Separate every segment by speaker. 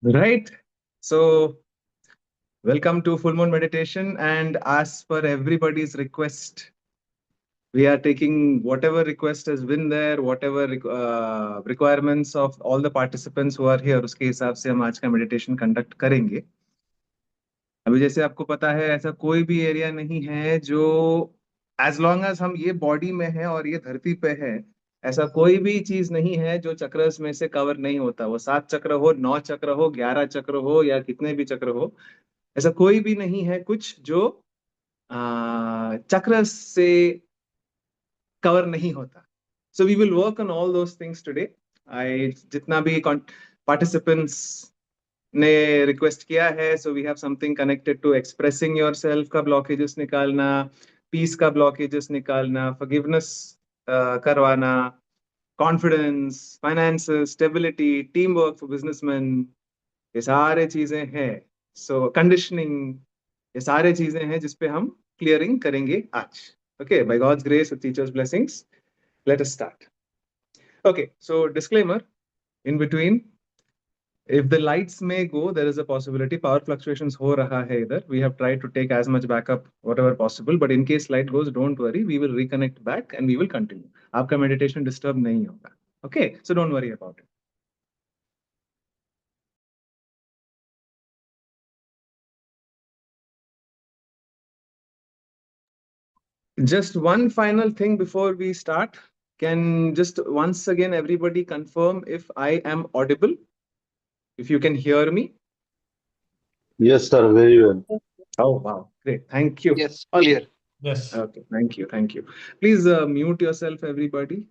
Speaker 1: Right. So, welcome to Full Moon Meditation. And as per everybody's request, we are taking whatever request has been there, whatever requirements of all the participants who are here, उसके हिसाब से हम आज का meditation conduct करेंगे. अभी जैसे आपको पता है, ऐसा कोई भी एरिया नहीं है जो एज लॉन्ग एज हम ये बॉडी में है और ये धरती पे है, ऐसा कोई भी चीज नहीं है जो चक्रस में से कवर नहीं होता. वो 7 चक्र हो, 9 चक्र हो, 11 चक्र हो या कितने भी चक्र हो, ऐसा कोई भी नहीं है कुछ जो चक्र से कवर नहीं होता. So we will work on all those things today. I जितना भी पार्टिसिपेंट्स ने रिक्वेस्ट किया है, so we have something connected to expressing yourself का ब्लॉकेजेस निकालना, पीस का ब्लॉकेजेस निकालना, फॉरगिवनेस करवाना, confidence, finance, stability, team work for businessman, ये सारे चीजें हैं. सो कंडीशनिंग, ये सारे चीजें हैं जिसपे हम क्लियरिंग करेंगे आज. Okay, by God's grace with teachers blessings, let us start. Okay, so disclaimer in between, if the lights may go, there is a possibility power fluctuations ho raha hai idhar. We have tried to take as much backup whatever possible, but in case light goes, don't worry, we will reconnect back and we will continue. Aapka meditation disturb nahi hoga. Okay, so don't worry about it. Just one final thing before we start. Can just once again everybody confirm if I am audible? If you can hear me?
Speaker 2: Yes, sir, very well.
Speaker 1: Oh, wow. Great. Thank you.
Speaker 3: Yes, clear.
Speaker 4: Yes.
Speaker 1: Okay. Thank you. Thank you. Please mute yourself, everybody.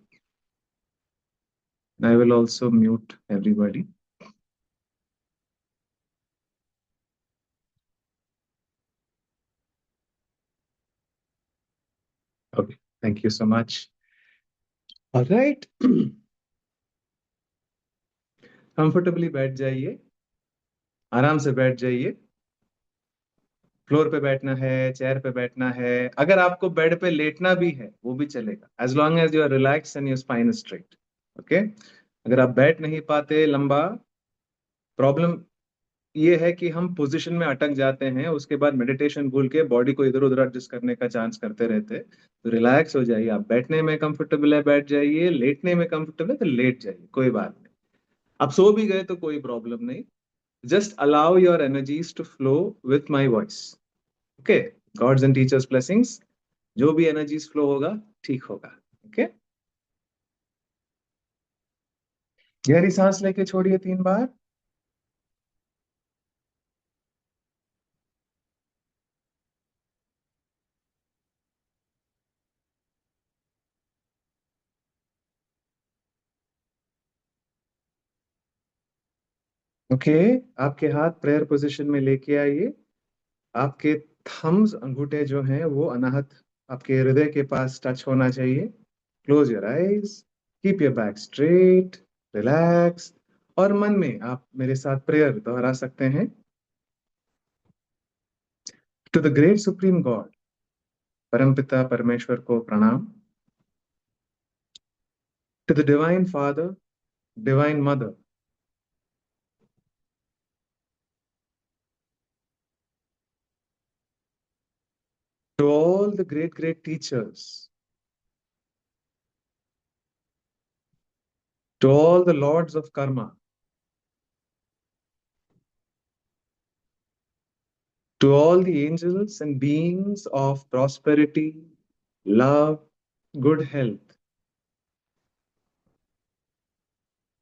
Speaker 1: I will also mute everybody. Okay. Thank you so much. All right. Comfortably बैठ जाइए, आराम से बैठ जाइए. Floor पे बैठना है, chair पे बैठना है, अगर आपको बेड पे लेटना भी है वो भी चलेगा, as long as you are relax and your spine is straight. Okay. अगर आप बैठ नहीं पाते लंबा, प्रॉब्लम ये है कि हम पोजीशन में अटक जाते हैं, उसके बाद मेडिटेशन भूल के बॉडी को इधर उधर एडजस्ट करने का चांस करते रहते हैं. तो रिलैक्स हो जाइए. आप बैठने में कंफर्टेबल है बैठ जाइए, लेटने में कंफर्टेबल है तो लेट जाइए, कोई बात नहीं. आप सो भी गए तो कोई प्रॉब्लम नहीं. Just allow your energies to flow with my voice. Okay. God's and teachers blessings, जो भी एनर्जीज फ्लो होगा ठीक होगा. ओके. गहरी सांस लेके छोड़िए 3 बार. ओके. आपके हाथ प्रेयर पोजीशन में लेके आइए. आपके थम्स, अंगूठे जो हैं वो अनाहत आपके हृदय के पास टच होना चाहिए. Close your eyes, keep your back straight, relax. और मन में आप मेरे साथ प्रेयर दोहरा सकते हैं. To the great supreme God, परमपिता परमेश्वर को प्रणाम. To the divine father, divine mother, to all the great, great teachers, to all the lords of karma, to all the angels and beings of prosperity, love, good health,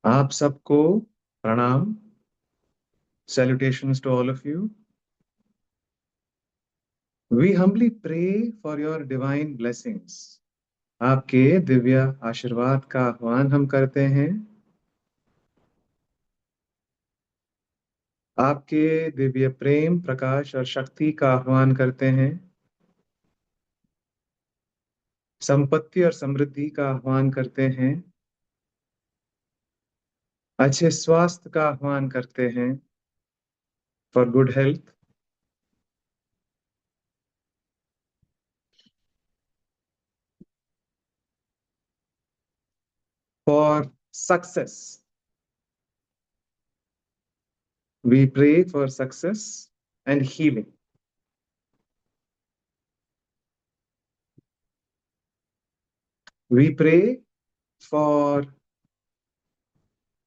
Speaker 1: आप सबको प्रणाम. Salutations to all of you. We humbly pray for your divine blessings. आपके दिव्य आशीर्वाद का आह्वान हम करते हैं. आपके दिव्य प्रेम, प्रकाश और शक्ति का आह्वान करते हैं. संपत्ति और समृद्धि का आह्वान करते हैं. अच्छे स्वास्थ्य का आह्वान करते हैं. For good health, for success, We pray for success and healing. We pray for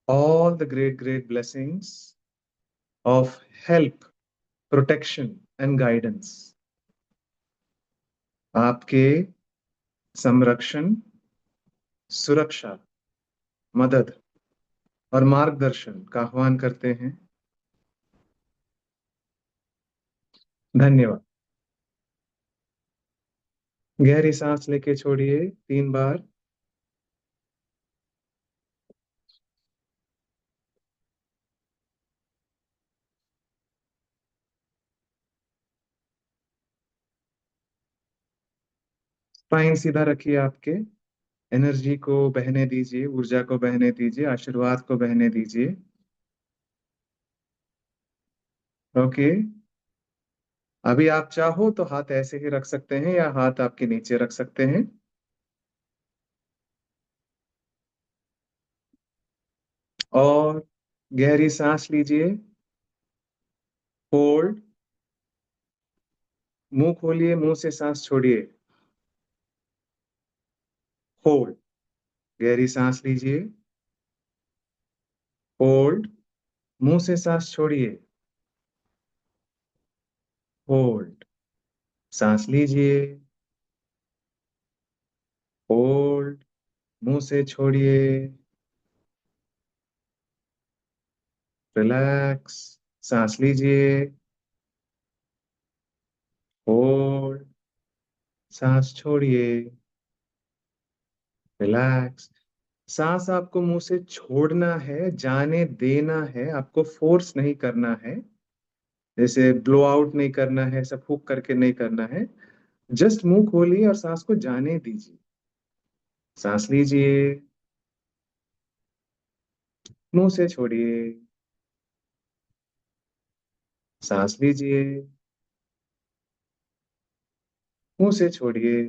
Speaker 1: all the great, great blessings of help, protection, and guidance. आपके संरक्षण, सुरक्षा, मदद और मार्गदर्शन का आह्वान करते हैं। धन्यवाद। गहरी सांस लेके छोड़िए 3 बार। स्पाइन सीधा रखिए आपके। एनर्जी को बहने दीजिए, ऊर्जा को बहने दीजिए, आशीर्वाद को बहने दीजिए। ओके। अभी आप चाहो तो हाथ ऐसे ही रख सकते हैं या हाथ आपके नीचे रख सकते हैं। और गहरी सांस लीजिए। होल्ड। मुंह खोलिए, मुंह से सांस छोड़िए। होल्ड। गहरी सांस लीजिए। होल्ड। मुंह से सांस छोड़िए। होल्ड। सांस लीजिए। होल्ड। मुंह से छोड़िए। रिलैक्स। सांस लीजिए। होल्ड। सांस छोड़िए। रिलैक्स। सांस आपको मुंह से छोड़ना है, जाने देना है, आपको फोर्स नहीं करना है। जैसे ब्लो आउट नहीं करना है, सब फूक करके नहीं करना है। जस्ट मुंह खोलिए और सांस को जाने दीजिए। सांस लीजिए। मुंह से छोड़िए। सांस लीजिए। मुंह से छोड़िए।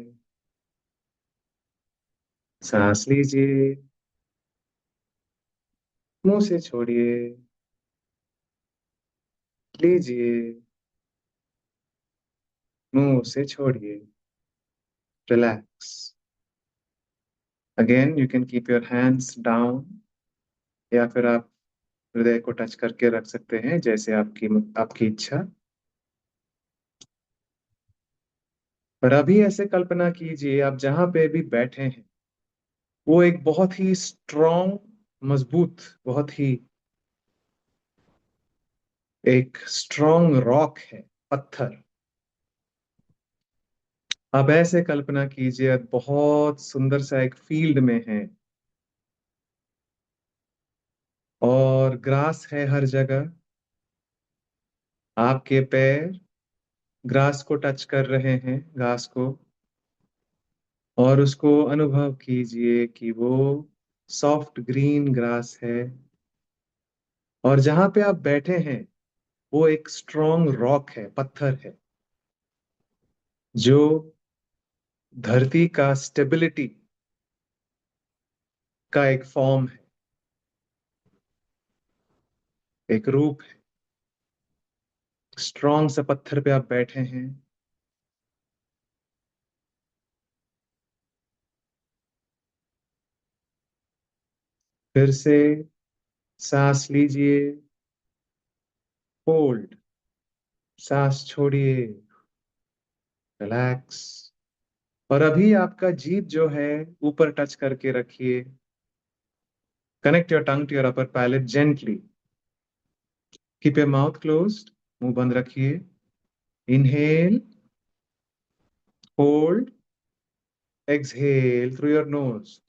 Speaker 1: सांस लीजिए। मुंह से छोड़िए। लीजिए। मुंह से छोड़िए। Relax. Again you can keep your hands down, या फिर आप हृदय को टच करके रख सकते हैं, जैसे आपकी आपकी इच्छा। पर अभी ऐसे कल्पना कीजिए आप जहां पे भी बैठे हैं वो एक बहुत ही स्ट्रॉन्ग, मजबूत, बहुत ही एक स्ट्रॉन्ग रॉक है, पत्थर। अब ऐसे कल्पना कीजिए आप बहुत सुंदर सा एक फील्ड में है और ग्रास है हर जगह। आपके पैर ग्रास को टच कर रहे हैं, घास को, और उसको अनुभव कीजिए कि वो सॉफ्ट ग्रीन ग्रास है। और जहां पे आप बैठे हैं वो एक स्ट्रॉन्ग रॉक है, पत्थर है, जो धरती का स्टेबिलिटी का एक फॉर्म है, एक रूप है। स्ट्रॉन्ग सा पत्थर पे आप बैठे हैं। फिर से सांस लीजिए। होल्ड। सांस छोड़िए। रिलैक्स। और अभी आपका जीभ जो है ऊपर टच करके रखिए। Connect your tongue to your upper palate gently. Keep your mouth closed. मुंह बंद रखिए। Inhale. Hold. Exhale through your nose.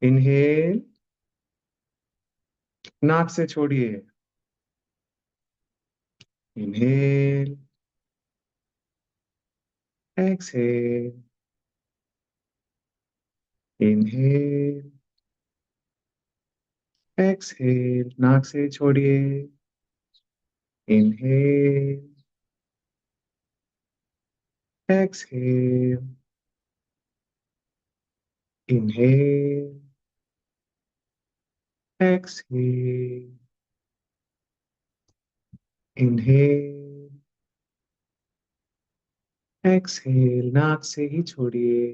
Speaker 1: Inhale. नाक से छोड़िए। इनहेल। एक्सहेल। इनहेल। एक्सहेल। नाक से छोड़िए। Inhale. Exhale. Inhale. Exhale. Inhale, exhale, नाक से ही छोड़िए।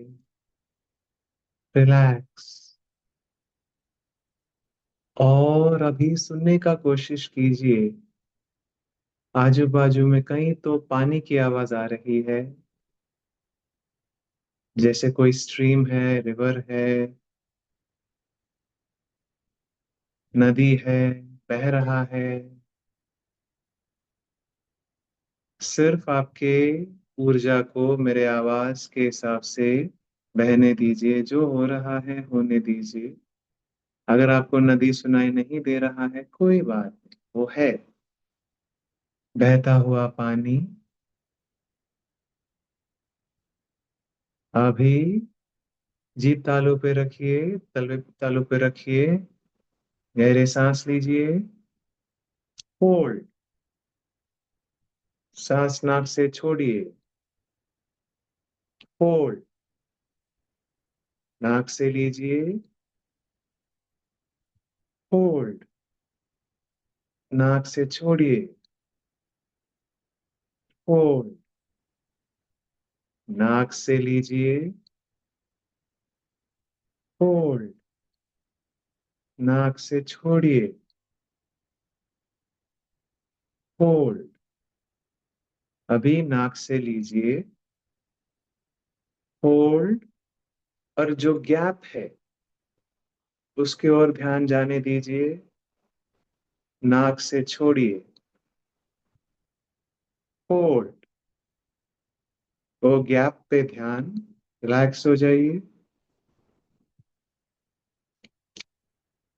Speaker 1: रिलैक्स। और अभी सुनने का कोशिश कीजिए, आजू बाजू में कहीं तो पानी की आवाज आ रही है, जैसे कोई स्ट्रीम है, रिवर है, नदी है, बह रहा है। सिर्फ आपके ऊर्जा को मेरे आवाज के हिसाब से बहने दीजिए, जो हो रहा है होने दीजिए। अगर आपको नदी सुनाई नहीं दे रहा है, कोई बात नहीं, वो है बहता हुआ पानी। अभी जीभ तालू पे रखिए, तलवे तालू पे रखिए, गहरे सांस लीजिए। होल्ड। सांस नाक से छोड़िए। होल्ड। नाक से लीजिए। होल्ड। नाक से छोड़िए। होल्ड। नाक से लीजिए। होल्ड। नाक से छोड़िए। होल्ड। अभी नाक से लीजिए। होल्ड। और जो गैप है उसके ओर ध्यान जाने दीजिए। नाक से छोड़िए। होल्ड। वो गैप पे ध्यान। रिलैक्स हो जाइए।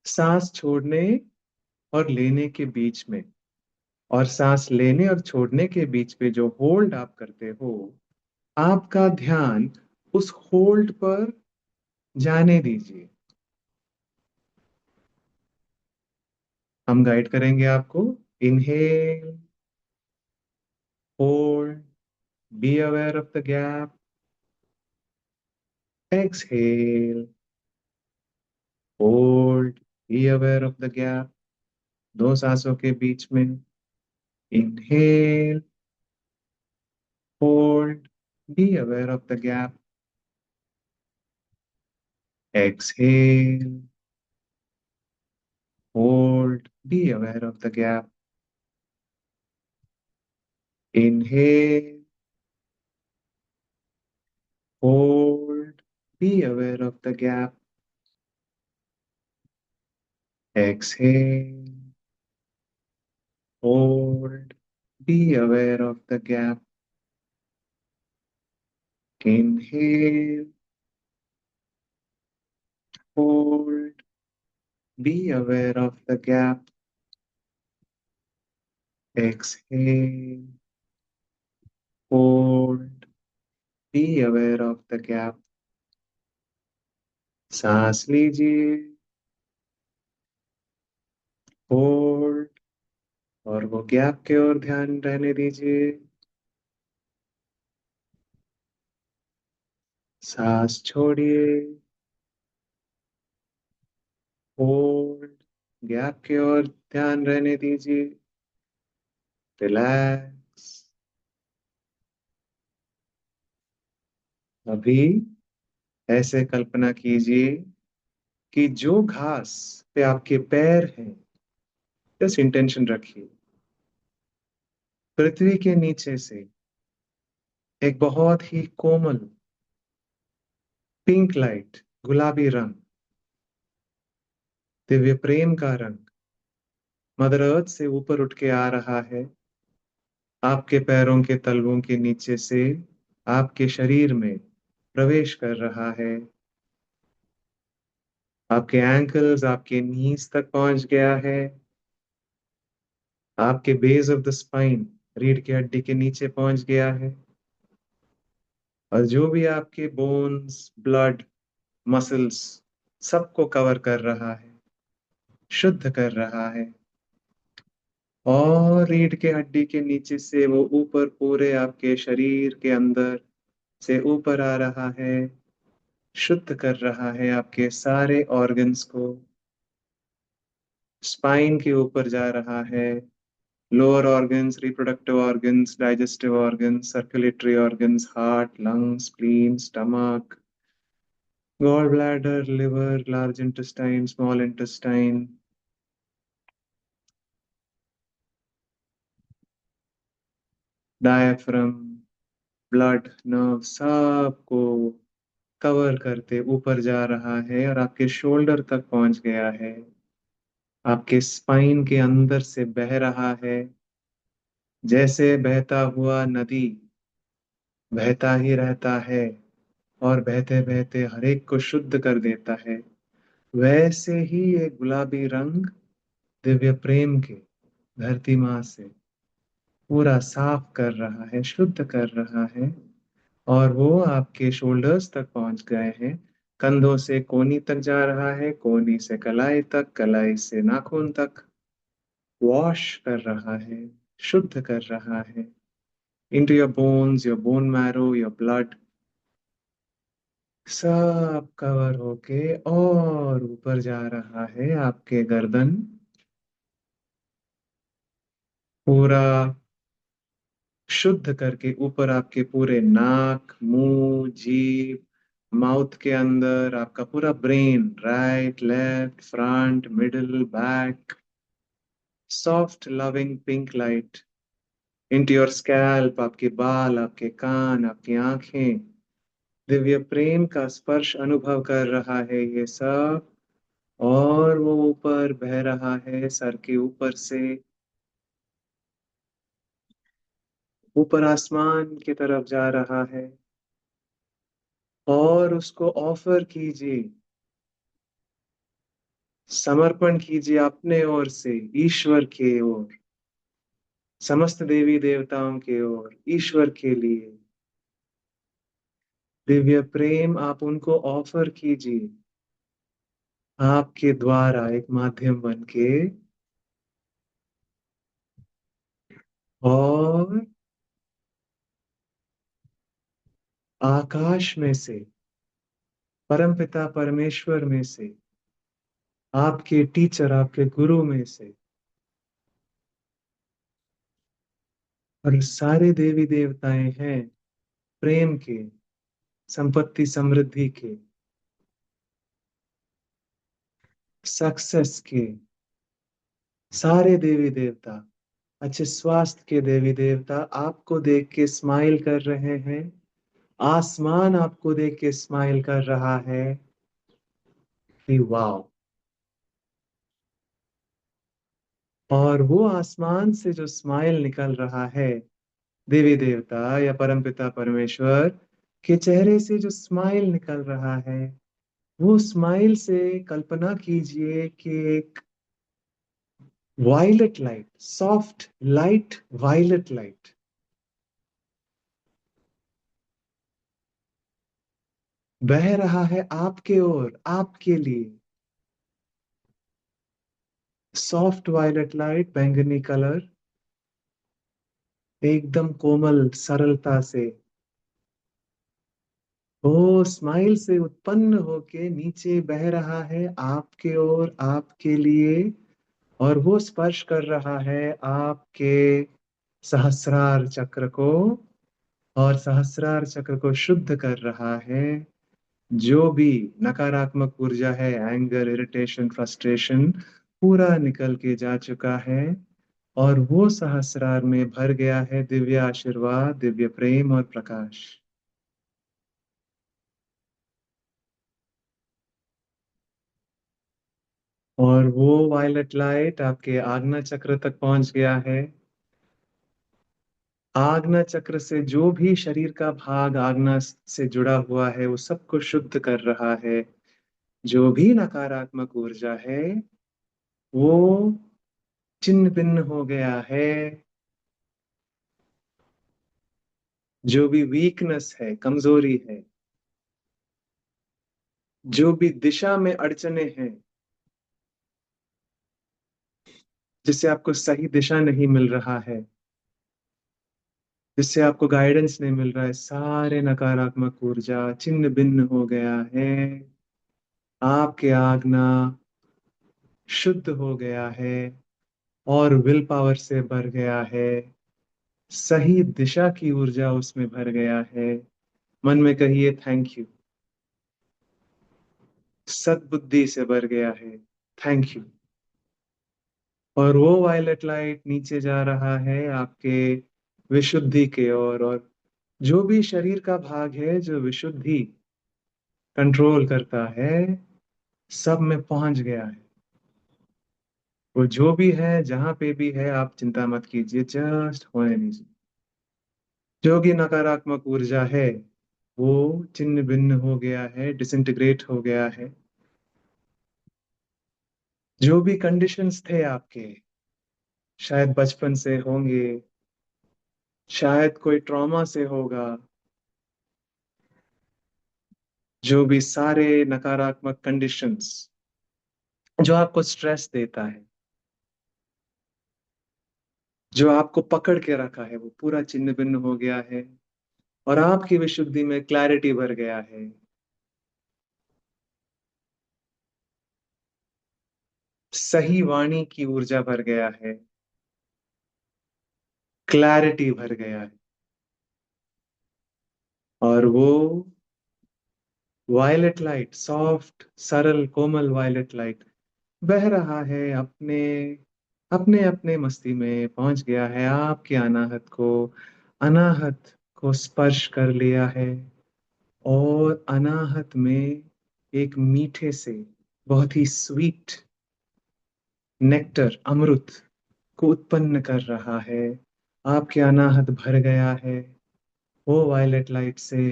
Speaker 1: सांस छोड़ने और लेने के बीच में, और सांस लेने और छोड़ने के बीच में जो होल्ड आप करते हो, आपका ध्यान उस होल्ड पर जाने दीजिए। हम गाइड करेंगे आपको। Inhale, hold, B aware of the gap. Exhale, hold, B aware of the gap. दो सांसों के बीच में। Inhale, hold, B aware of the gap. Exhale, hold, B aware of the gap. Inhale, hold, B aware of the gap. Exhale, hold, B aware of the gap. Inhale, hold, be aware of the gap. Exhale, hold, be aware of the gap. सांस लीजिए। Hold. और वो gap के ओर ध्यान रहने दीजिए। सांस छोड़िए। होल्ड। गैप के ओर ध्यान रहने दीजिए। रिलैक्स। अभी ऐसे कल्पना कीजिए कि जो घास पे आपके पैर हैं, बस इंटेंशन रखिए, पृथ्वी के नीचे से एक बहुत ही कोमल पिंक लाइट, गुलाबी रंग, दिव्य प्रेम का रंग मदर अर्थ से ऊपर उठ के आ रहा है, आपके पैरों के तलवों के नीचे से आपके शरीर में प्रवेश कर रहा है। आपके एंकल्स, आपके नीज तक पहुंच गया है। आपके बेस ऑफ द स्पाइन, रीढ़ की हड्डी के नीचे पहुंच गया है। और जो भी आपके बोन्स, ब्लड, मसल्स, सबको कवर कर रहा है, शुद्ध कर रहा है। और रीढ़ के हड्डी के नीचे से वो ऊपर पूरे आपके शरीर के अंदर से ऊपर आ रहा है, शुद्ध कर रहा है आपके सारे ऑर्गन्स को। स्पाइन के ऊपर जा रहा है, lower organs, reproductive organs, digestive organs, circulatory organs, heart, lungs, spleen, stomach, gallbladder, liver, large intestine, small intestine, diaphragm, blood, nerve, सबको कवर करते ऊपर जा रहा है और आपके शोल्डर तक पहुंच गया है। आपके स्पाइन के अंदर से बह रहा है, जैसे बहता हुआ नदी बहता ही रहता है और बहते बहते हर एक को शुद्ध कर देता है, वैसे ही एक गुलाबी रंग दिव्य प्रेम के धरती माँ से पूरा साफ कर रहा है, शुद्ध कर रहा है। और वो आपके शोल्डर्स तक पहुंच गए हैं, कंधों से कोहनी तक जा रहा है, कोहनी से कलाई तक, कलाई से नाखून तक वॉश कर रहा है, शुद्ध कर रहा है। into your bones, your bone marrow, your blood, सब कवर होके और ऊपर जा रहा है आपके गर्दन, पूरा शुद्ध करके ऊपर आपके पूरे नाक, मुंह, जीभ, माउथ के अंदर आपका पूरा brain, right, left, front, middle, back, soft loving pink light into your scalp, आपके बाल, आपके कान, आपकी आंखें, दिव्य प्रेम का स्पर्श अनुभव कर रहा है ये सब। और वो ऊपर बह रहा है सर के ऊपर से, ऊपर आसमान की तरफ जा रहा है। और उसको ऑफर कीजिए, समर्पण कीजिए अपने ओर से ईश्वर के ओर, समस्त देवी देवताओं के ओर, ईश्वर के लिए दिव्य प्रेम आप उनको ऑफर कीजिए, आपके द्वारा एक माध्यम बन के। और आकाश में से, परमपिता परमेश्वर में से, आपके टीचर, आपके गुरु में से, और सारे देवी देवताएं हैं प्रेम के, संपत्ति समृद्धि के, सक्सेस के, सारे देवी देवता, अच्छे स्वास्थ्य के देवी देवता आपको देख के स्माइल कर रहे हैं, आसमान आपको देख के स्माइल कर रहा है कि वाह। और वो आसमान से जो स्माइल निकल रहा है, देवी देवता या परमपिता परमेश्वर के चेहरे से जो स्माइल निकल रहा है, वो स्माइल से कल्पना कीजिए कि एक violet light, soft light, violet light बह रहा है आपके ओर, आपके लिए। सॉफ्ट वायलेट लाइट, बैंगनी कलर, एकदम कोमल सरलता से वो स्माइल से उत्पन्न होके नीचे बह रहा है आपके ओर, आपके लिए। और वो स्पर्श कर रहा है आपके सहस्रार चक्र को, और सहस्रार चक्र को शुद्ध कर रहा है। जो भी नकारात्मक ऊर्जा है, एंगर, इरिटेशन, फ्रस्ट्रेशन, पूरा निकल के जा चुका है। और वो सहस्रार में भर गया है दिव्य आशीर्वाद, दिव्य प्रेम और प्रकाश। और वो वायलेट लाइट आपके आज्ञा चक्र तक पहुंच गया है। आज्ञा चक्र से जो भी शरीर का भाग आज्ञा से जुड़ा हुआ है, वो सबको शुद्ध कर रहा है। जो भी नकारात्मक ऊर्जा है, वो छिन्न भिन्न हो गया है। जो भी वीकनेस है, कमजोरी है, जो भी दिशा में अड़चने हैं, जिससे आपको सही दिशा नहीं मिल रहा है, जिससे आपको गाइडेंस नहीं मिल रहा है, सारे नकारात्मक ऊर्जा छिन्न भिन्न हो गया है। आपके आज्ञा शुद्ध हो गया है। और विल पावर से भर गया है। सही दिशा की ऊर्जा उसमें भर गया है। मन में कहिए थैंक यू। सद्बुद्धि से भर गया है। Thank you. और वो वायलेट लाइट नीचे जा रहा है आपके विशुद्धि के ओर। और जो भी शरीर का भाग है जो विशुद्धि कंट्रोल करता है, सब में पहुंच गया है। वो जो भी है जहां पे भी है, आप चिंता मत कीजिए, जस्ट होने दीजिए। जो भी नकारात्मक ऊर्जा है वो छिन्न भिन्न हो गया है, डिसइंटीग्रेट हो गया है। जो भी कंडीशंस थे आपके, शायद बचपन से होंगे, शायद कोई ट्रॉमा से होगा, जो भी सारे नकारात्मक कंडीशंस जो आपको स्ट्रेस देता है, जो आपको पकड़ के रखा है, वो पूरा छिन्न भिन्न हो गया है। और आपकी विशुद्धि में क्लैरिटी भर गया है। सही वाणी की ऊर्जा भर गया है। क्लैरिटी भर गया है। और वो वायलेट लाइट, सॉफ्ट सरल कोमल वायलेट लाइट बह रहा है, अपने अपने अपने मस्ती में पहुंच गया है, आपके अनाहत को स्पर्श कर लिया है। और अनाहत में एक मीठे से, बहुत ही स्वीट नेक्टर, अमृत को उत्पन्न कर रहा है। आपके अनाहत भर गया है वो वायलेट लाइट से।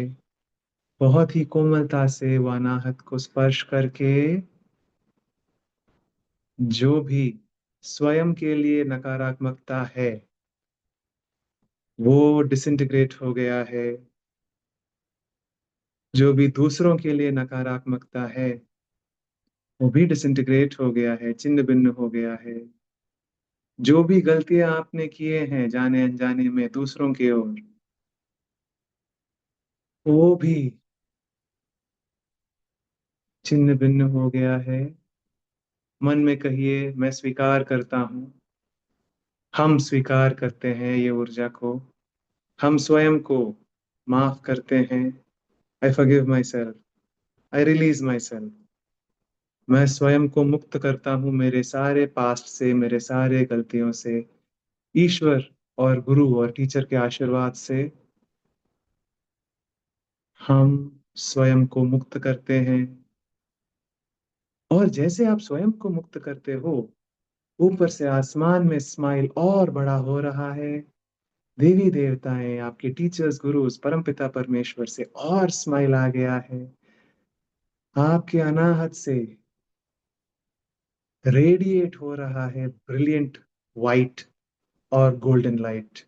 Speaker 1: बहुत ही कोमलता से वो अनाहत को स्पर्श करके जो भी स्वयं के लिए नकारात्मकता है वो डिसइंटीग्रेट हो गया है। जो भी दूसरों के लिए नकारात्मकता है वो भी डिसइंटीग्रेट हो गया है, छिन्न भिन्न हो गया है। जो भी गलतियां आपने किए हैं जाने अनजाने में दूसरों की ओर, वो भी छिन्न भिन्न हो गया है। मन में कहिए मैं स्वीकार करता हूँ। हम स्वीकार करते हैं ये ऊर्जा को। हम स्वयं को माफ करते हैं। I forgive my self. I release my self. मैं स्वयं को मुक्त करता हूँ मेरे सारे पास्ट से, मेरे सारे गलतियों से। ईश्वर और गुरु और टीचर के आशीर्वाद से हम स्वयं को मुक्त करते हैं। और जैसे आप स्वयं को मुक्त करते हो, ऊपर से आसमान में स्माइल और बड़ा हो रहा है। देवी देवताएं, आपके टीचर्स, गुरुज, परमपिता परमेश्वर से और स्माइल आ गया है। आपके अनाहत से रेडिएट हो रहा है ब्रिलियंट वाइट और गोल्डन लाइट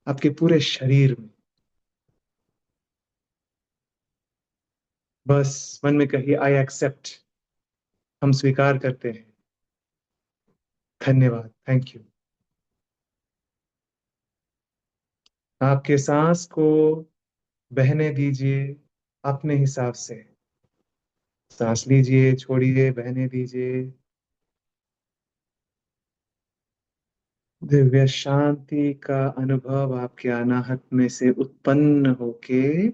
Speaker 1: आपके पूरे शरीर में। बस मन में कहिए आई एक्सेप्ट। हम स्वीकार करते हैं। धन्यवाद, थैंक यू। आपके सांस को बहने दीजिए अपने हिसाब से। सांस लीजिए, छोड़िए, बहने दीजिए। दिव्य शांति का अनुभव आपके अनाहत में से उत्पन्न होके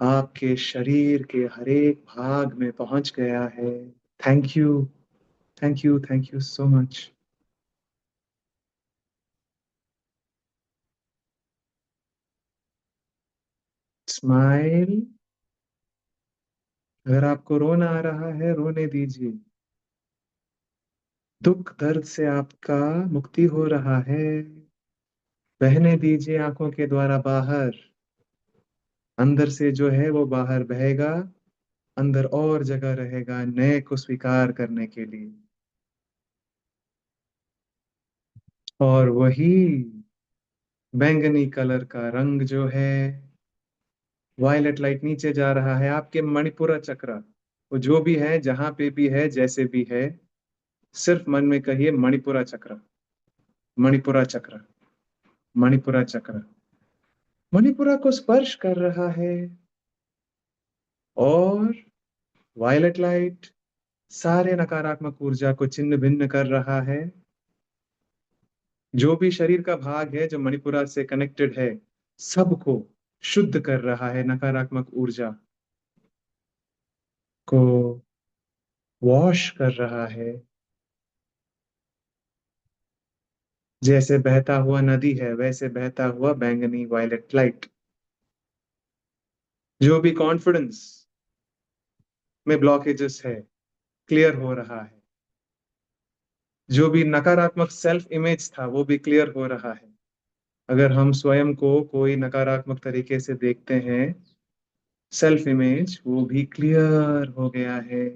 Speaker 1: आपके शरीर के हर एक भाग में पहुंच गया है। Thank you, thank you, thank you so much. Smile. अगर आपको रोना आ रहा है, रोने दीजिए। दुख दर्द से आपका मुक्ति हो रहा है, बहने दीजिए आंखों के द्वारा बाहर। अंदर से जो है वो बाहर बहेगा। अंदर और जगह रहेगा नए को स्वीकार करने के लिए। और वही बैंगनी कलर का रंग जो है, वायलेट लाइट नीचे जा रहा है आपके मणिपुरा चक्र। वो जो भी है, जहां पे भी है, जैसे भी है, सिर्फ मन में कहिए मणिपुरा चक्र, मणिपुरा चक्र, मणिपुरा चक्र। मणिपुरा को स्पर्श कर रहा है। और वायलेट लाइट सारे नकारात्मक ऊर्जा को छिन्न भिन्न कर रहा है। जो भी शरीर का भाग है जो मणिपुरा से कनेक्टेड है, सबको शुद्ध कर रहा है, नकारात्मक ऊर्जा को वॉश कर रहा है। जैसे बहता हुआ नदी है वैसे बहता हुआ बैंगनी वायलेट लाइट, जो भी कॉन्फिडेंस में ब्लॉकेजेस है क्लियर हो रहा है, जो भी नकारात्मक सेल्फ इमेज था वो भी क्लियर हो रहा है। अगर हम स्वयं को कोई नकारात्मक तरीके से देखते हैं, सेल्फ इमेज वो भी क्लियर हो गया है।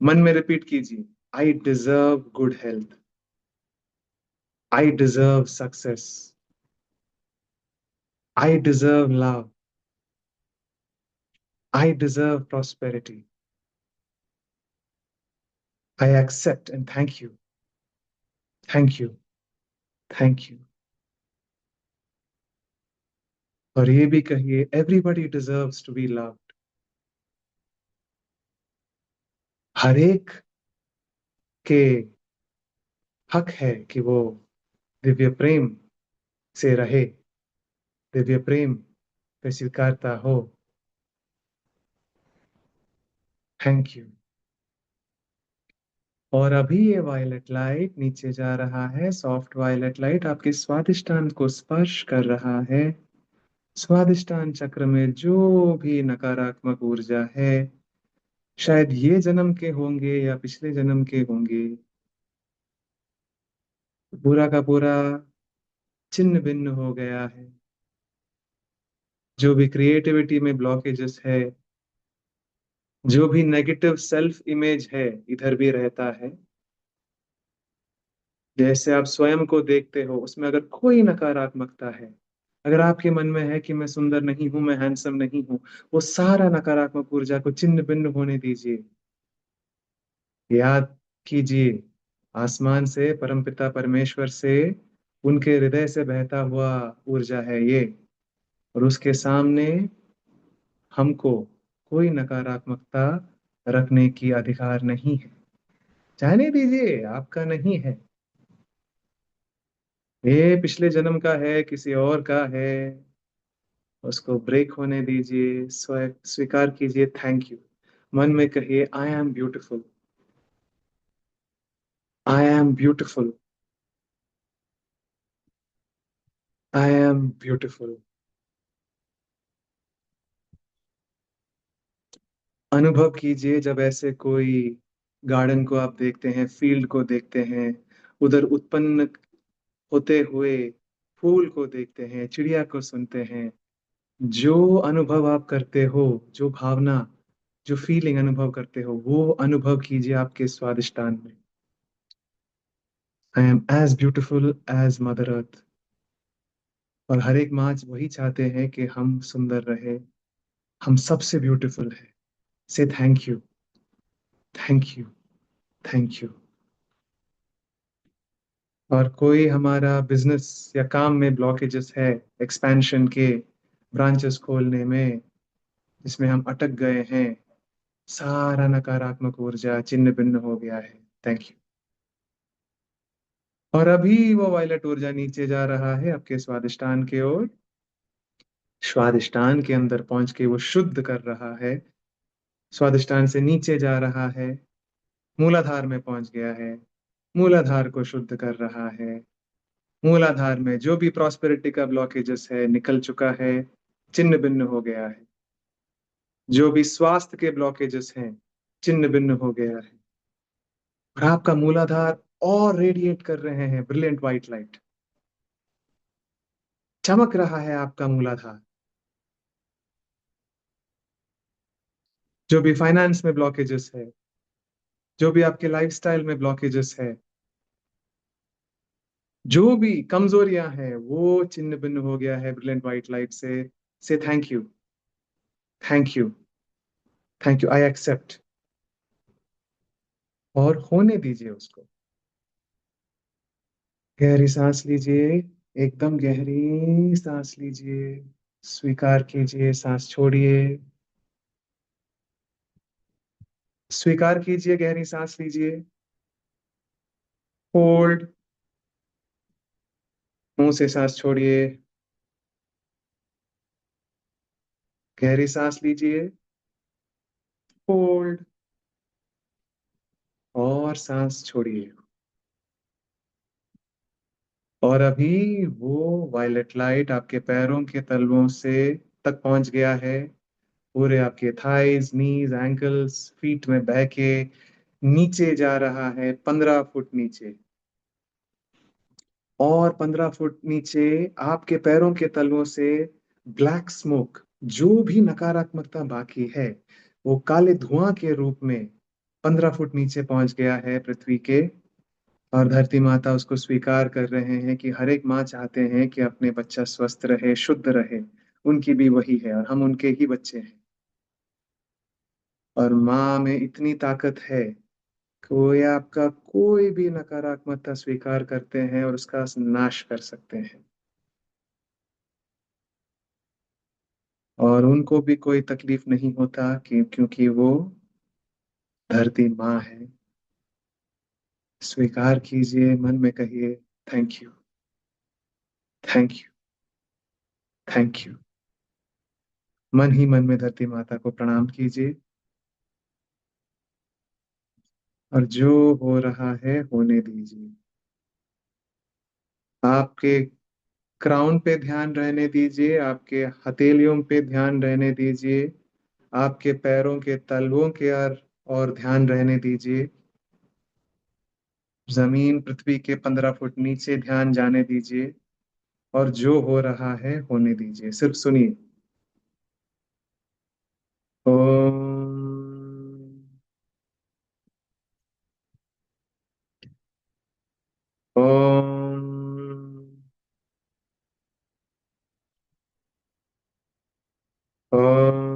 Speaker 1: मन में रिपीट कीजिए, I deserve good health, I deserve success, I deserve love, I deserve prosperity, I accept and thank you, thank you, thank you. और ये भी कहिए, everybody deserves to be loved. हर एक के हक है कि वो दिव्य प्रेम से रहे, दिव्य प्रेम पे स्वीकारता हो। Thank you. और अभी ये वायलेट लाइट नीचे जा रहा है, सॉफ्ट वायलेट लाइट आपके स्वादिष्टान को स्पर्श कर रहा है। स्वादिष्टान चक्र में जो भी नकारात्मक ऊर्जा है, शायद ये जन्म के होंगे या पिछले जन्म के होंगे, पूरा का पूरा छिन्न भिन्न हो गया है। जो भी क्रिएटिविटी में ब्लॉकेजेस है, जो भी नेगेटिव सेल्फ इमेज है, इधर भी रहता है। जैसे आप स्वयं को देखते हो उसमें अगर कोई नकारात्मकता है, अगर आपके मन में है कि मैं सुंदर नहीं हूं, मैं हैंडसम नहीं हूं, वो सारा नकारात्मक ऊर्जा को छिन्न भिन्न होने दीजिए। याद कीजिए, आसमान से, परमपिता परमेश्वर से, उनके हृदय से बहता हुआ ऊर्जा है ये। और उसके सामने हमको कोई नकारात्मकता रखने की अधिकार नहीं है। जाने दीजिए, आपका नहीं है। ये पिछले जन्म का है, किसी और का है। उसको ब्रेक होने दीजिए, स्वीकार कीजिए, थैंक यू। मन में कहिए, I M beautiful, I am beautiful, I am beautiful. अनुभव कीजिए जब ऐसे कोई गार्डन को आप देखते हैं, फील्ड को देखते हैं, उधर उत्पन्न होते हुए फूल को देखते हैं, चिड़िया को सुनते हैं। जो अनुभव आप करते हो, जो भावना, जो फीलिंग अनुभव करते हो, वो अनुभव कीजिए आपके स्वादिष्टान में। I am as beautiful as mother earth. और हर एक माँ वही चाहते हैं कि हम सुंदर रहे, हम सबसे ब्यूटीफुल है। से thank you, thank you, thank you. और कोई हमारा बिजनेस या काम में ब्लॉकेजेस है, एक्सपेंशन के, ब्रांचेस खोलने में, जिसमें हम अटक गए हैं, सारा नकारात्मक ऊर्जा चिन्ह भिन्न हो गया है। Thank you. और अभी वो वायलेट ऊर्जा नीचे जा रहा है आपके स्वादिष्टान की ओर। स्वादिष्टान के अंदर पहुंच के वो शुद्ध कर रहा है। स्वादिष्टान से नीचे जा रहा है, मूलाधार में पहुंच गया है, मूलाधार को शुद्ध कर रहा है। मूलाधार में जो भी प्रॉस्पेरिटी का ब्लॉकेजेस है निकल चुका है, चिन्ह भिन्न हो गया है। जो भी स्वास्थ्य के ब्लॉकेजेस हैं, चिन्ह भिन्न हो गया है। और आपका मूलाधार और रेडिएट कर रहे हैं ब्रिलियंट व्हाइट लाइट। चमक रहा है आपका मूलाधार। जो भी फाइनेंस में ब्लॉकेजेस है, जो भी आपके लाइफस्टाइल में ब्लॉकेजेस है, जो भी कमजोरियां हैं, वो चिन्ह भिन्न हो गया है ब्रिलियंट व्हाइट लाइट से। Thank you, thank you, thank you, I accept. और होने दीजिए उसको। गहरी सांस लीजिए, एकदम गहरी सांस लीजिए, स्वीकार कीजिए, सांस छोड़िए, स्वीकार कीजिए, गहरी सांस लीजिए, होल्ड, मुंह से सांस छोड़िए, गहरी सांस लीजिए, होल्ड, और सांस छोड़िए। और अभी वो वायलेट लाइट आपके पैरों के तलवों से तक पहुंच गया है, पूरे आपके थाइज, नीज, एंकल्स, फीट में बह के नीचे जा रहा है, 15 फुट नीचे। और 15 फुट नीचे आपके पैरों के तलवों से ब्लैक स्मोक, जो भी नकारात्मकता बाकी है, वो काले धुआं के रूप में 15 फुट नीचे पहुंच गया है पृथ्वी के। और धरती माता उसको स्वीकार कर रहे हैं कि हर एक माँ चाहते हैं कि अपने बच्चा स्वस्थ रहे, शुद्ध रहे। उनकी भी वही है और हम उनके ही बच्चे हैं। और माँ में इतनी ताकत है कि वो ये आपका कोई भी नकारात्मकता स्वीकार करते हैं और उसका नाश कर सकते हैं। और उनको भी कोई तकलीफ नहीं होता कि क्योंकि वो धरती माँ है। स्वीकार कीजिए, मन में कहिए, thank you, thank you, thank you. मन ही मन में धरती माता को प्रणाम कीजिए। और जो हो रहा है होने दीजिए। आपके क्राउन पे ध्यान रहने दीजिए, आपके हथेलियों पे ध्यान रहने दीजिए, आपके पैरों के तलवों के और ध्यान रहने दीजिए। जमीन पृथ्वी के 15 फुट नीचे ध्यान जाने दीजिए। और जो हो रहा है होने दीजिए, सिर्फ सुनिए। ओम। ओम। ओम।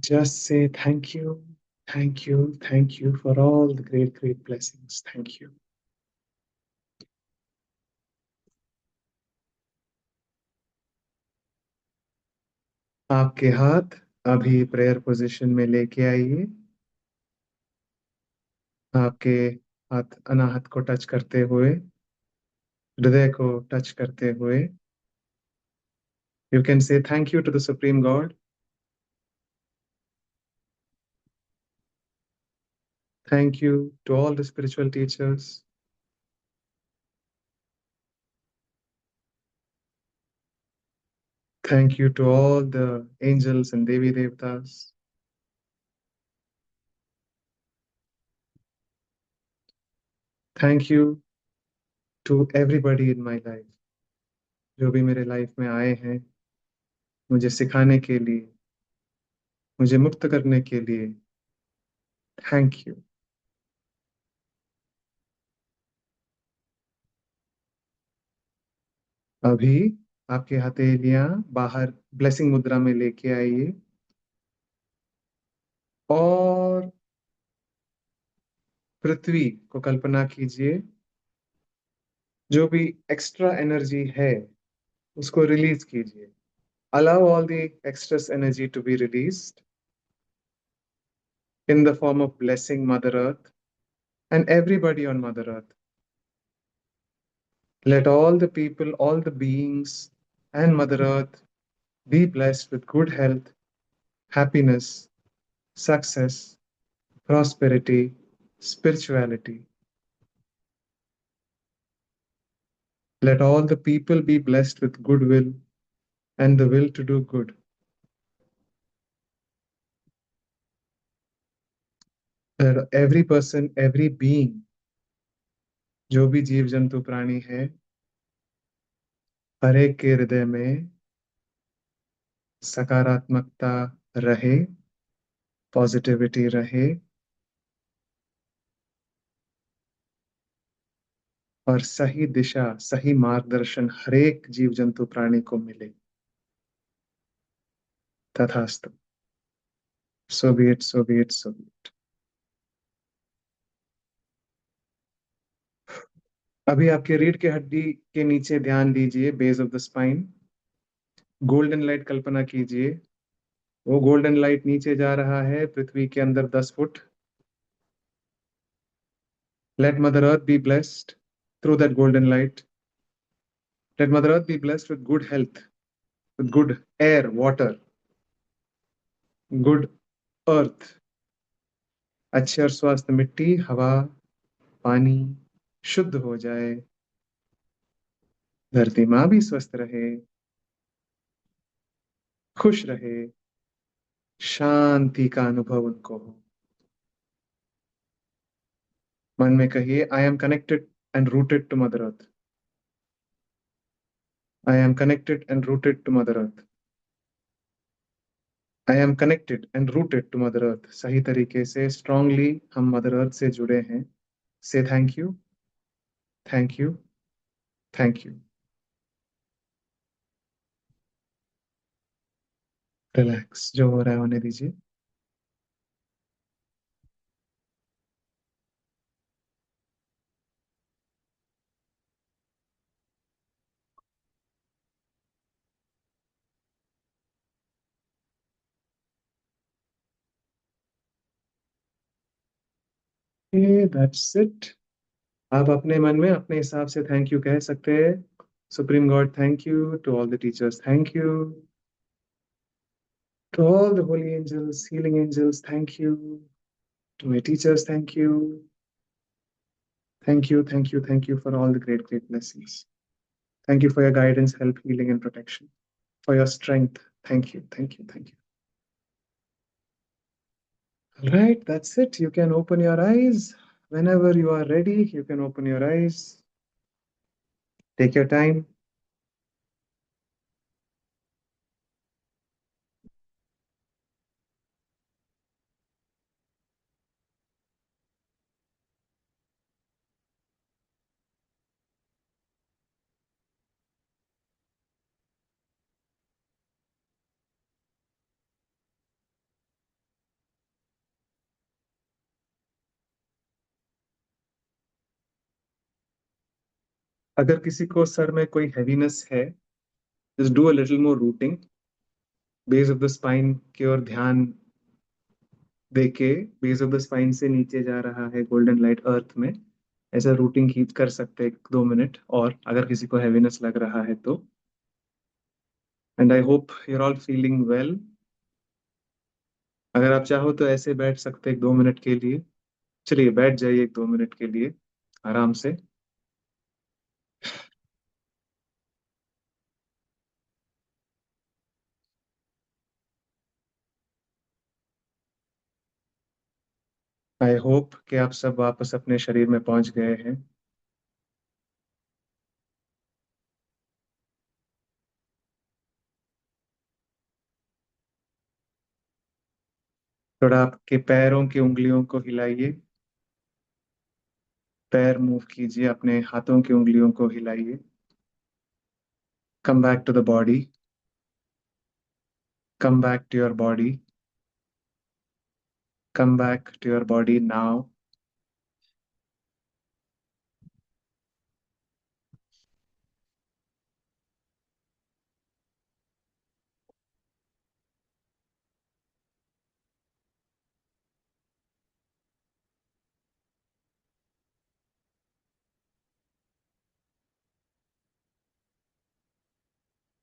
Speaker 1: Just say thank you for all the great, great blessings. Thank you. आपके हाथ अभी प्रेयर पोजीशन में लेके आइए। आपके हाथ अनाहत को टच करते हुए, हृदय को टच करते हुए, you can say thank you to the Supreme God. Thank you to all the spiritual teachers. Thank you to all the angels and Devi Devtas. Thank you to everybody in my life, जो भी मेरे life में आए हैं मुझे सिखाने के लिए, मुझे मुक्त करने के लिए। Thank you. अभी आपकी हथेलियां बाहर ब्लेसिंग मुद्रा में लेके आइए। और पृथ्वी को कल्पना कीजिए, जो भी एक्स्ट्रा एनर्जी है उसको रिलीज कीजिए। Allow all the excess energy to be released in the form of blessing Mother Earth and everybody on Mother Earth. Let all the people, all the beings and Mother Earth be blessed with good health, happiness, success, prosperity, spirituality. Let all the people be blessed with goodwill and the will to do good. Let every person, every being, जो भी जीव जंतु प्राणी है, हर एक के हृदय में सकारात्मकता रहे, पॉजिटिविटी रहे। और सही दिशा, सही मार्गदर्शन हर एक जीव जंतु प्राणी को मिले। तथास्तु। So be it, so be it, so be it. अभी आपके रीढ़ के हड्डी के नीचे ध्यान दीजिए, base of the spine. Golden light कल्पना कीजिए, वो गोल्डन लाइट नीचे जा रहा है पृथ्वी के अंदर 10 foot. Let mother earth be blessed through that golden light. Let mother earth be blessed with good health, with good air, water, good earth, अच्छी और स्वस्थ मिट्टी, हवा, पानी शुद्ध हो जाए। धरती माँ भी स्वस्थ रहे, खुश रहे, शांति का अनुभव उनको हो। मन में कहिए, I am connected and rooted to mother earth. I am connected and rooted to mother earth. I am connected and rooted to mother earth. सही तरीके से स्ट्रांगली हम मदर अर्थ से जुड़े हैं। से thank you, thank you, thank you. Relax, जो हो रहा है होने दीजिए। That's it. आप अपने मन में अपने हिसाब से थैंक यू कह सकते हैं। Supreme God thank you, to all the teachers thank you, to all the holy angels, healing angels thank you, to my teachers thank you, thank you, thank you, thank you for all the great great blessings. Thank you for your guidance, help, healing and protection, for your strength. Thank you, thank you, thank you. All right, that's it. You can open your eyes. Whenever you are ready, you can open your eyes. Take your time. अगर किसी को sir में कोई heaviness है, just do a little more rooting. Base of the spine की ओर ध्यान देके, base of the spine से नीचे जा रहा है गोल्डन लाइट अर्थ में। ऐसा रूटिंग कीप कर सकते हैं 2 मिनट, और अगर किसी को हैवीनेस लग रहा है तो। And I hope you are all feeling well. अगर आप चाहो तो ऐसे बैठ सकते हैं 2 मिनट के लिए। चलिए बैठ जाइए 2 मिनट के लिए आराम से। आई होप कि आप सब वापस अपने शरीर में पहुंच गए हैं। थोड़ा आपके पैरों की उंगलियों को हिलाइए। पैर मूव कीजिए, अपने हाथों की उंगलियों को हिलाइए। Come back to the body, come back to your body, come back to your body now.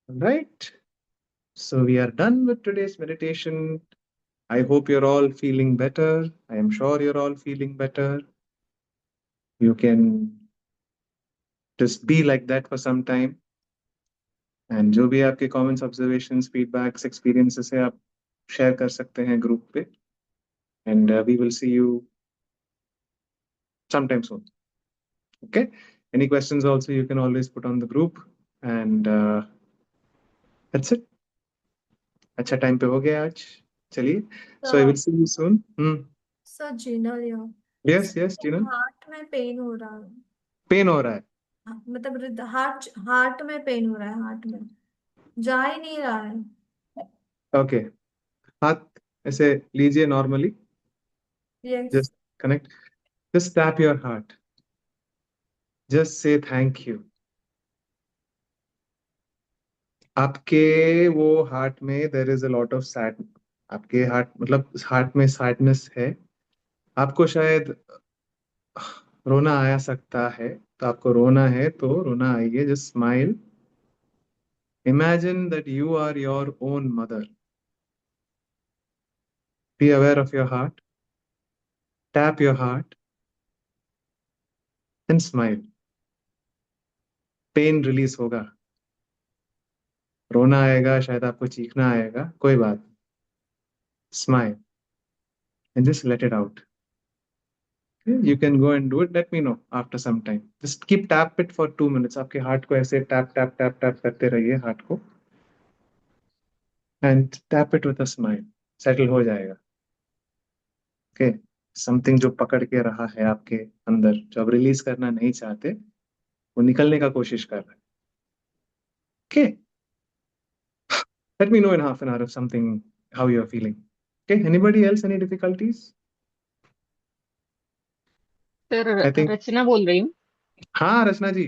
Speaker 1: Right. So we are done with today's meditation. I hope you're all feeling better. I am sure you're all feeling better. You can just be like that for some time. And जो भी आपके comments, observations, feedbacks, experiences है, आप share कर सकते हैं group पे. And we will see you sometime soon. Okay? Any questions also you can always put on the group. And that's it. अच्छा टाइम पे हो गया आज। चलिए, so I will see you soon.
Speaker 3: Sir Jinal
Speaker 1: Yes, yes, Jinan.
Speaker 3: Heart में pen हो रहा है।
Speaker 1: पेन हो रहा है?
Speaker 3: मतलब हार्ट हार्ट में पेन हो रहा है, हार्ट में जा ही नहीं रहा है।
Speaker 1: ओके, हाथ ऐसे लीजिए normally,
Speaker 3: yes.
Speaker 1: Just connect, just tap your heart, just say thank you. आपके वो हार्ट में there is a lot of sad, आपके हार्ट मतलब हार्ट में सैडनेस है, आपको शायद रोना आया सकता है, तो आपको रोना है तो रोना आइए, just smile, imagine that you are your own mother, be aware of your heart, tap your heart and smile, pain release होगा, रोना आएगा, शायद आपको चीखना आएगा, कोई बात, smile and just let it out. You can go and do it. Let me know after some time. Just keep tap it for 2 minutes. आपके हार्ट को ऐसे टैप टैप टैप टैप करते रहिए हार्ट को, and tap it with a smile. Settle हो जाएगा। Okay, something जो पकड़ के रहा है आपके अंदर, जो आप रिलीज करना नहीं चाहते, वो निकलने का कोशिश कर रहा है। Okay, let me know in half an hour if something, how you are feeling. Okay, anybody else any difficulties?
Speaker 4: Sir
Speaker 1: I think,
Speaker 4: रचना बोल रही हूँ।
Speaker 1: हाँ रचना जी।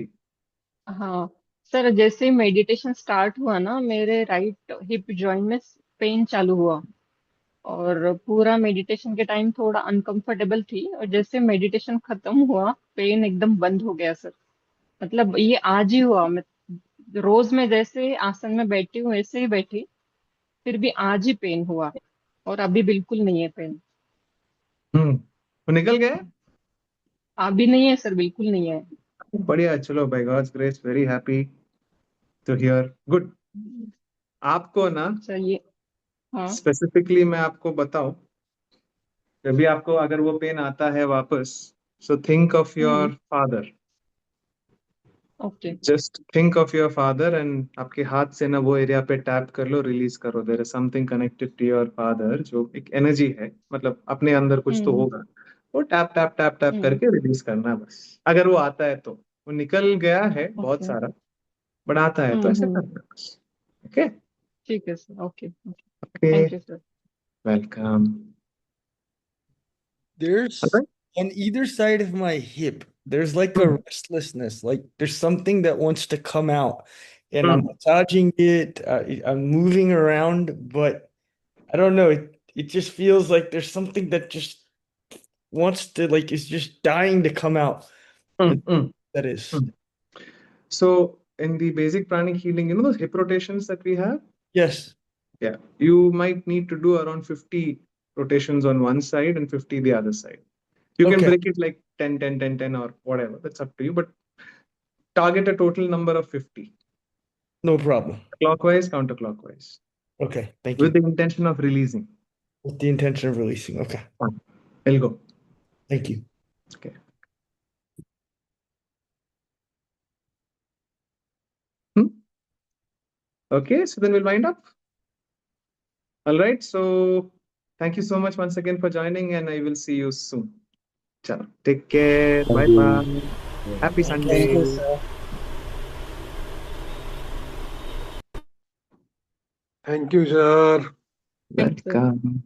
Speaker 4: हाँ सर, जैसे मेडिटेशन स्टार्ट हुआ ना, मेरे राइट हिप जॉइंट में पेन चालू हुआ। और पूरा मेडिटेशन के टाइम थोड़ा अनकंफर्टेबल थी, और जैसे मेडिटेशन खत्म हुआ पेन एकदम बंद हो गया सर। मतलब ये आज ही हुआ। मैं रोज में जैसे आसन में बैठी हूँ वैसे ही बैठी, फिर भी आज ही पेन हुआ। और अभी बिल्कुल नहीं है पेन।
Speaker 1: वो निकल गया।
Speaker 4: अभी नहीं है सर, बिल्कुल नहीं है।
Speaker 1: बढ़िया, चलो, by God's grace, very happy to hear, good. आपको ना
Speaker 4: सर ये, हाँ।
Speaker 1: स्पेसिफिकली मैं आपको बताऊं, जब भी आपको अगर वो पेन आता है वापस, so think of your
Speaker 4: hmm.
Speaker 1: Father,
Speaker 4: okay.
Speaker 1: Just think of your father and आपके हाथ से ना वो एरिया पे टैप कर लो, रिलीज करो, there is something connected to your father, जो एक एनर्जी है, मतलब अपने अंदर कुछ तो
Speaker 4: हम्म।
Speaker 1: होगा, वो टैप टैप टैप टैप
Speaker 4: हम्म।
Speaker 1: करके रिलीज करना बस। अगर वो आता है तो, वो निकल गया है बहुत
Speaker 4: ओके।
Speaker 1: सारा, बट आता है तो ऐसे
Speaker 4: हम्म।
Speaker 1: करना बस। ओके।
Speaker 4: ठीक है sir, okay okay.
Speaker 1: Okay,
Speaker 4: thank you sir.
Speaker 1: Welcome.
Speaker 5: There's on either side of my hip, there's like a restlessness, like there's something that wants to come out, and I'm massaging it, I'm moving around, but I don't know, it just feels like there's something that just wants to, like, is just dying to come out. That is.
Speaker 1: So in the basic pranic healing, you know those hip rotations that we have?
Speaker 5: Yes.
Speaker 1: Yeah, you might need to do around 50 rotations on one side and 50 the other side. You can
Speaker 5: Okay.
Speaker 1: break it like 10, 10, 10, 10 or whatever. That's up to you. But target a total number of 50.
Speaker 5: No problem.
Speaker 1: Clockwise, counterclockwise.
Speaker 5: Okay. Thank
Speaker 1: With
Speaker 5: you.
Speaker 1: the intention of releasing.
Speaker 5: With the intention of releasing. Okay.
Speaker 1: I'll go.
Speaker 5: Thank you.
Speaker 1: Okay. Okay, so then we'll wind up. All right. So thank you so much once again for joining, and I will see you soon. Chalo, take care.
Speaker 2: Thank
Speaker 1: Bye
Speaker 2: you.
Speaker 1: bye. Happy
Speaker 5: Thank
Speaker 1: Sunday.
Speaker 5: you, sir.
Speaker 2: Thank you, sir.
Speaker 4: Thanks, sir.
Speaker 1: Welcome.